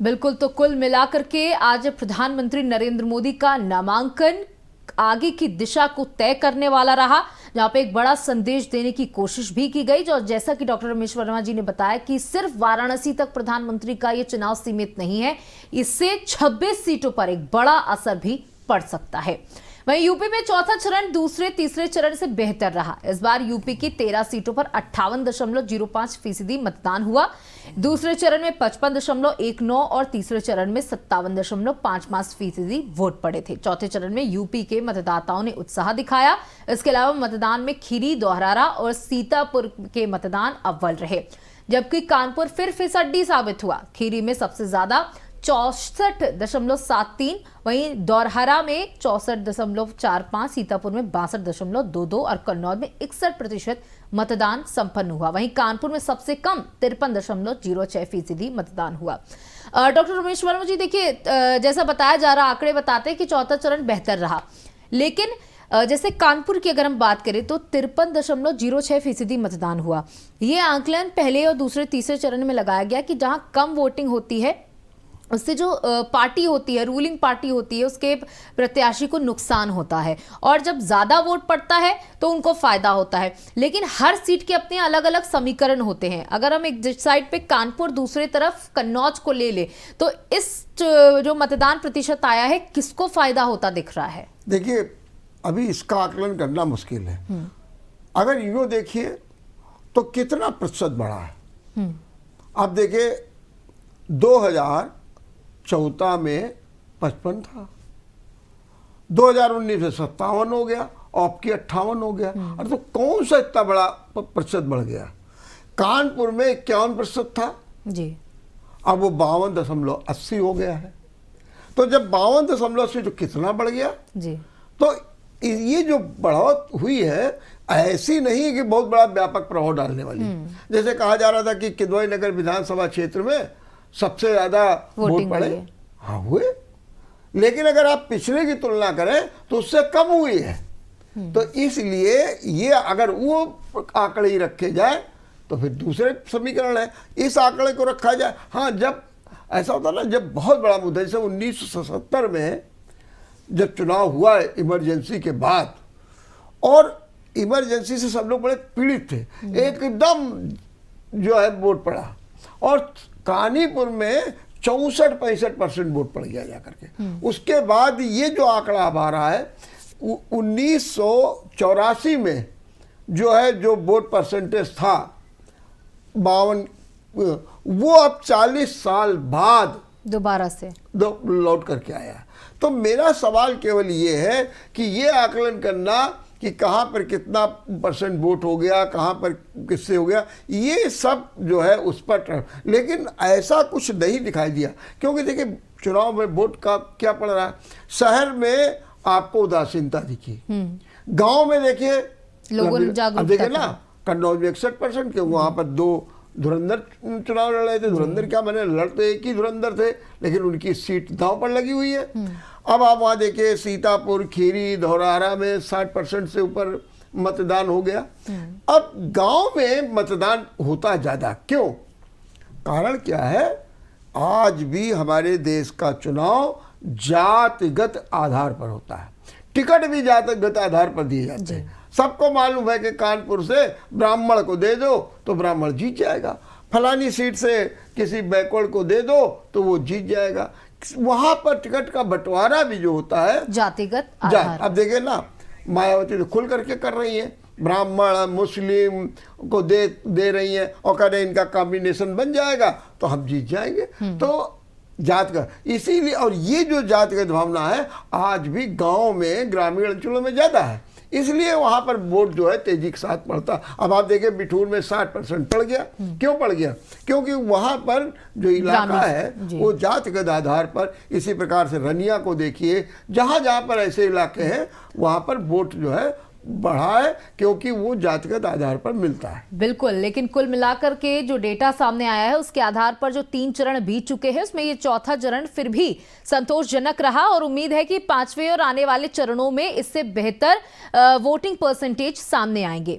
बिल्कुल। तो कुल मिलाकर के आज प्रधानमंत्री नरेंद्र मोदी का नामांकन आगे की दिशा को तय करने वाला रहा, जहां पे एक बड़ा संदेश देने की कोशिश भी की गई। जो जैसा कि डॉक्टर रमेश वर्मा जी ने बताया कि सिर्फ वाराणसी तक प्रधानमंत्री का ये चुनाव सीमित नहीं है, इससे 26 सीटों पर एक बड़ा असर भी पड़ सकता है। वहीं यूपी में चौथा चरण दूसरे तीसरे चरण से बेहतर रहा। इस बार यूपी की 13 सीटों पर 58.05% मतदान हुआ। दूसरे चरण में 55.19 और तीसरे चरण में 57.55% वोट पड़े थे। चौथे चरण में यूपी के मतदाताओं ने उत्साह दिखाया। इसके अलावा मतदान में खीरी, दोहरारा और सीतापुर के मतदान अव्वल रहे, जबकि कानपुर फिर फिसड्डी साबित हुआ। खीरी में सबसे ज्यादा 64.73, वहीं दोरहरा में 64.45, सीतापुर में 62.22 और कन्नौज में 61% मतदान संपन्न हुआ। वहीं कानपुर में सबसे कम 53.06% मतदान हुआ। डॉक्टर रमेश वर्मा जी, देखिए, जैसा बताया जा रहा, आंकड़े बताते हैं कि चौथा चरण बेहतर रहा, लेकिन जैसे कानपुर की अगर हम बात करें तो 53.06% मतदान हुआ। ये आंकलन पहले और दूसरे तीसरे चरण में लगाया गया कि जहां कम वोटिंग होती है उससे जो पार्टी होती है, रूलिंग पार्टी होती है, उसके प्रत्याशी को नुकसान होता है, और जब ज्यादा वोट पड़ता है तो उनको फायदा होता है। लेकिन हर सीट के अपने अलग अलग समीकरण होते हैं। अगर हम एक साइड पे कानपुर, दूसरी तरफ कन्नौज को ले ले, तो इस जो मतदान प्रतिशत आया है, किसको फायदा होता दिख रहा है? देखिए, अभी इसका आकलन करना मुश्किल है। अगर यूं देखिए तो कितना प्रतिशत बढ़ा है। अब देखिए, 2014 में 55 था, 2019 में 57 हो गया, अब की 58 हो गया। अरे तो कौन सा इतना बड़ा प्रतिशत बढ़ गया? कानपुर में 51% था जी, अब वो 52.80 हो गया है। तो जब 52.80 तो कितना बढ़ गया जी। तो ये जो बढ़ोत हुई है, ऐसी नहीं है कि बहुत बड़ा व्यापक प्रभाव डालने वाली। जैसे कहा जा रहा था कि किदवई नगर विधानसभा क्षेत्र में सबसे ज्यादा वोट पड़े, हाँ हुए, लेकिन अगर आप पिछले की तुलना करें तो उससे कम हुई है। तो इसलिए ये अगर वो आंकड़े ही रखे जाए तो फिर दूसरे समीकरण है, इस आंकड़े को रखा जाए। हाँ, जब ऐसा होता ना, जब बहुत बड़ा मुद्दा, जैसे 1977 में जब चुनाव हुआ इमरजेंसी के बाद, और इमरजेंसी से सब लोग बड़े पीड़ित थे, एकदम जो है वोट पड़ा, और कानीपुर में 64-65% वोट पड़ गया जाकर के। उसके बाद ये जो आंकड़ा अब आ रहा है, 1984 में जो है जो वोट परसेंटेज था 52, वो अब 40 साल बाद दोबारा से लौट करके आया। तो मेरा सवाल केवल ये है कि ये आकलन करना कि कहाँ पर कितना परसेंट वोट हो गया, कहाँ पर किससे हो गया, ये सब जो है उस पर, लेकिन ऐसा कुछ नहीं दिखाई दिया। क्योंकि देखिए, चुनाव में वोट का क्या पड़ रहा है, शहर में आपको उदासीनता दिखी, गांव में देखिए लोगों ने जागरूकता, देखिए ना, कन्नौज में 61%, क्योंकि वहाँ पर 2 धुरंधर चुनाव लड़ रहे थे। धुरंधर क्या, मैंने लड़ते एक ही धुरंधर थे, लेकिन उनकी सीट दांव पर लगी हुई है। अब आप वहाँ देखिए, सीतापुर, खीरी, धौरहरा में 60% से ऊपर मतदान हो गया। अब गांव में मतदान होता ज्यादा क्यों? कारण क्या है? आज भी हमारे देश का चुनाव जातिगत आधार पर होता है, टिकट भी जातिगत आधार पर दिए जाते हैं। सबको मालूम है कि कानपुर से ब्राह्मण को दे दो तो ब्राह्मण जीत जाएगा, फलानी सीट से किसी बैकवर्ड को दे दो तो वो जीत जाएगा। वहां पर टिकट का बंटवारा भी जो होता है जातिगत आधार। अब देखिए ना, मायावती तो खुल करके कर रही है, ब्राह्मण मुस्लिम को दे रही है, और कह रहे इनका कॉम्बिनेशन बन जाएगा तो हम जीत जाएंगे। तो जातगत, इसीलिए, और ये जो जातगत भावना है आज भी गांव में, ग्रामीण अंचलों में ज्यादा है, इसलिए वहां पर वोट जो है तेजी के साथ पड़ता। अब आप देखिए, बिठूर में 60% पड़ गया। क्यों पड़ गया? क्योंकि वहां पर जो इलाका है वो जातिगत आधार पर, इसी प्रकार से रनिया को देखिए, जहां जहां पर ऐसे इलाके हैं वहां पर वोट जो है बढ़ा है, क्योंकि वो जातिगत आधार पर मिलता है। बिल्कुल, लेकिन कुल मिलाकर के जो डेटा सामने आया है उसके आधार पर जो 3 चरण बीत चुके हैं, उसमें ये चौथा चरण फिर भी संतोषजनक रहा, और उम्मीद है कि 5वें और आने वाले चरणों में इससे बेहतर वोटिंग परसेंटेज सामने आएंगे।